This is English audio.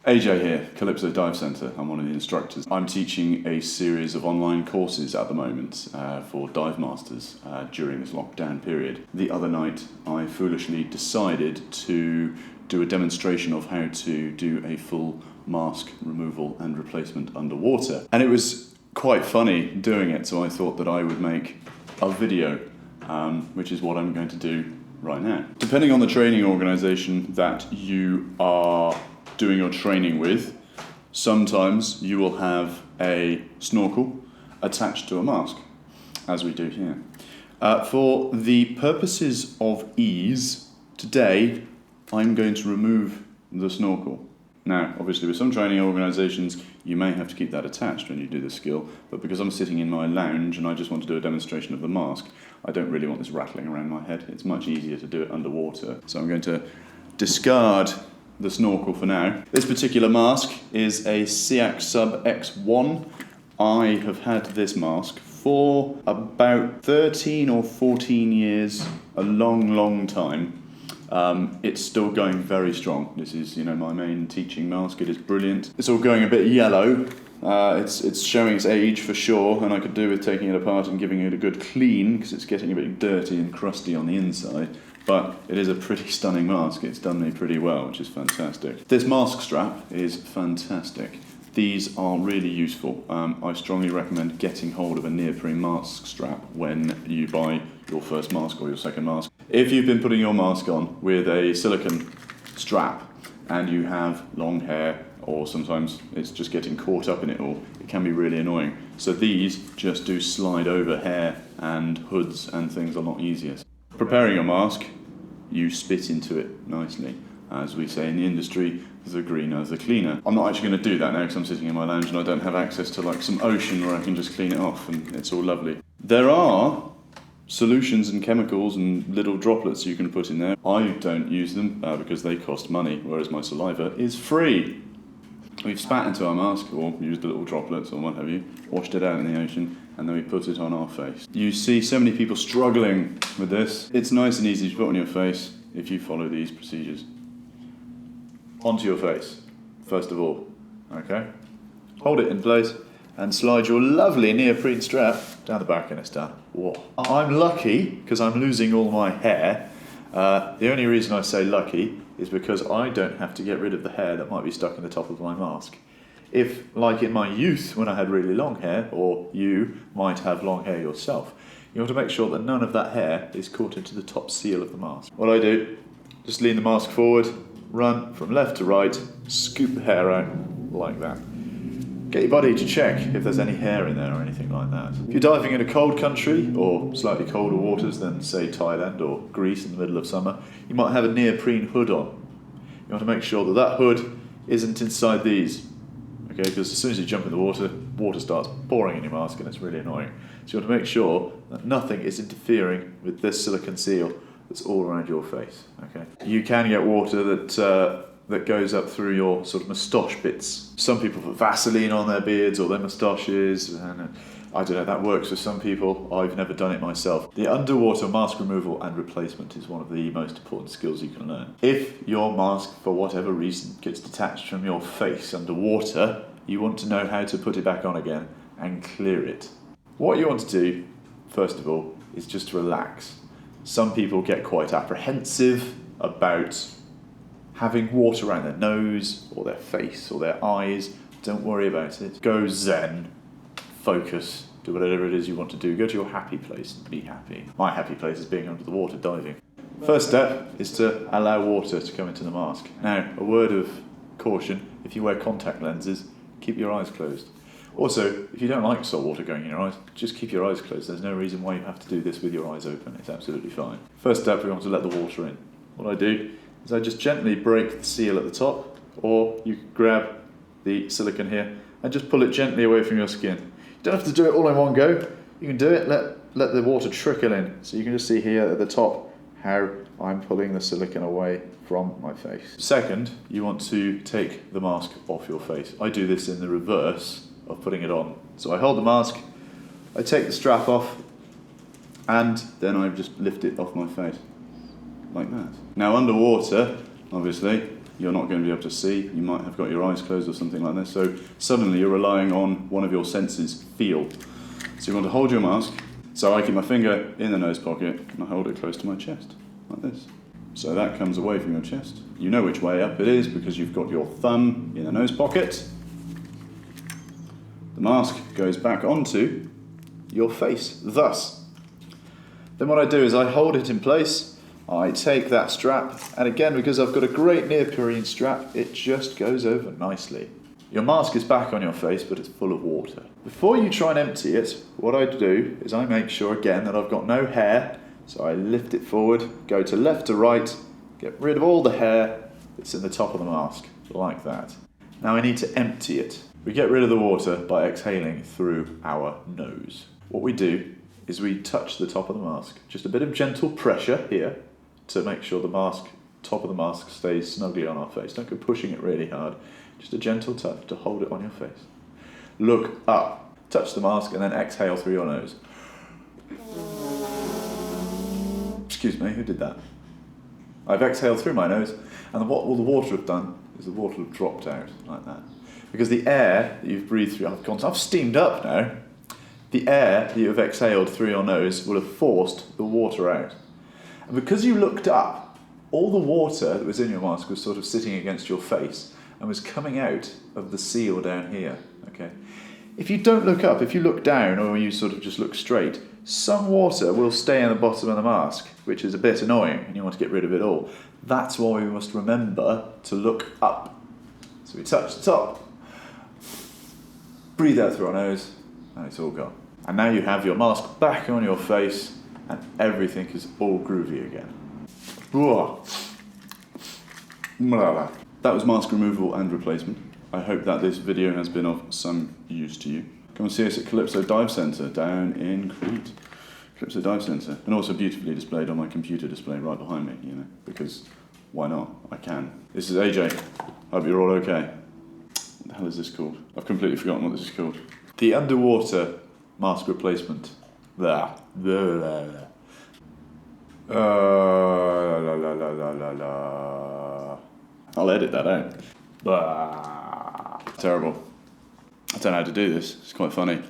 AJ here, Calypso Dive Centre. I'm one of the instructors. I'm teaching a series of online courses at the moment for dive masters during this lockdown period. The other night I foolishly decided to do a demonstration of how to do a full mask removal and replacement underwater. And it was quite funny doing it, so I thought that I would make a video, which is what I'm going to do right now. Depending on the training organisation that you are doing your training with, sometimes you will have a snorkel attached to a mask, as we do here. For the purposes of ease, today I'm going to remove the snorkel. Now, obviously with some training organisations, you may have to keep that attached when you do the skill, but because I'm sitting in my lounge and I just want to do a demonstration of the mask, I don't really want this rattling around my head. It's much easier to do it underwater. So I'm going to discard the snorkel for now. This particular mask is a SEAC Sub X1. I have had this mask for about 13 or 14 years, a long time. It's still going very strong. This is, my main teaching mask. It is brilliant. It's all going a bit yellow. It's showing its age for sure, and I could do with taking it apart and giving it a good clean because it's getting a bit dirty and crusty on the inside. But it is a pretty stunning mask. It's done me pretty well, which is fantastic. This mask strap is fantastic. These are really useful. I strongly recommend getting hold of a neoprene mask strap when you buy your first mask or your second mask. If you've been putting your mask on with a silicone strap and you have long hair, or sometimes it's just getting caught up in it all, it can be really annoying. So these just do slide over hair and hoods and things a lot easier. Preparing your mask, you spit into it nicely. As we say in the industry, the greener the cleaner. I'm not actually going to do that now because I'm sitting in my lounge and I don't have access to like some ocean where I can just clean it off and it's all lovely. There are solutions and chemicals and little droplets you can put in there. I don't use them because they cost money, whereas my saliva is free. We've spat into our mask or used the little droplets or what have you, washed it out in the ocean, and then we put it on our face. You see so many people struggling with this. It's nice and easy to put on your face if you follow these procedures. Onto your face, first of all, okay? Hold it in place and slide your lovely neoprene strap down the back and it's done. Whoa. I'm lucky because I'm losing all my hair. The only reason I say lucky is because I don't have to get rid of the hair that might be stuck in the top of my mask. If, like in my youth when I had really long hair, or you might have long hair yourself, you want to make sure that none of that hair is caught into the top seal of the mask. What I do, just lean the mask forward, run from left to right, scoop the hair out like that. Get your buddy to check if there's any hair in there or anything like that. If you're diving in a cold country or slightly colder waters than say Thailand or Greece in the middle of summer, you might have a neoprene hood on. You want to make sure that that hood isn't inside these. Okay, because as soon as you jump in the water starts pouring in your mask and it's really annoying. So you want to make sure that nothing is interfering with this silicone seal that's all around your face. Okay, you can get water that goes up through your sort of moustache bits. Some people put Vaseline on their beards or their moustaches, and I don't know, that works for some people. I've never done it myself. The underwater mask removal and replacement is one of the most important skills you can learn. If your mask, for whatever reason, gets detached from your face underwater, you want to know how to put it back on again and clear it. What you want to do, first of all, is just relax. Some people get quite apprehensive about having water around their nose or their face or their eyes. Don't worry about it. Go zen, focus, do whatever it is you want to do. Go to your happy place and be happy. My happy place is being under the water diving. First step is to allow water to come into the mask. Now, a word of caution, if you wear contact lenses, keep your eyes closed. Also, if you don't like salt water going in your eyes, just keep your eyes closed. There's no reason why you have to do this with your eyes open. It's absolutely fine. First step, we want to let the water in. What I do is I just gently break the seal at the top, or you can grab the silicone here and just pull it gently away from your skin. You don't have to do it all in one go. You can do it, let the water trickle in. So you can just see here at the top how I'm pulling the silicone away from my face. Second, you want to take the mask off your face. I do this in the reverse of putting it on. So I hold the mask, I take the strap off, and then I just lift it off my face, like that. Now underwater, obviously, you're not going to be able to see. You might have got your eyes closed or something like this. So suddenly you're relying on one of your senses, feel. So you want to hold your mask. So I keep my finger in the nose pocket and I hold it close to my chest, like this. So that comes away from your chest. You know which way up it is because you've got your thumb in the nose pocket. The mask goes back onto your face, thus. Then what I do is I hold it in place, I take that strap, and again, because I've got a great neoprene strap, it just goes over nicely. Your mask is back on your face, but it's full of water. Before you try and empty it, what I do is I make sure again that I've got no hair, so I lift it forward, go to left to right, get rid of all the hair that's in the top of the mask, like that. Now I need to empty it. We get rid of the water by exhaling through our nose. What we do is we touch the top of the mask. Just a bit of gentle pressure here to make sure the mask, top of the mask stays snugly on our face. Don't go pushing it really hard. Just a gentle touch to hold it on your face. Look up, touch the mask and then exhale through your nose. Excuse me, who did that? I've exhaled through my nose and what all the water have done is the water have dropped out like that. Because the air that you've breathed through, I've steamed up now. The air that you've exhaled through your nose will have forced the water out. And because you looked up, all the water that was in your mask was sort of sitting against your face and was coming out of the seal down here, okay? If you don't look up, if you look down or you sort of just look straight, some water will stay in the bottom of the mask, which is a bit annoying and you want to get rid of it all. That's why we must remember to look up. So we touch the top, breathe out through our nose, and it's all gone. And now you have your mask back on your face and everything is all groovy again. That was mask removal and replacement. I hope that this video has been of some use to you. Come and see us at Calypso Dive Centre down in Crete. Calypso Dive Centre. And also beautifully displayed on my computer display right behind me, you know, because why not? I can. This is AJ. Hope you're all okay. What the hell is this called? I've completely forgotten what this is called. The underwater mask replacement. I'll edit that out. Terrible. I don't know how to do this. It's quite funny.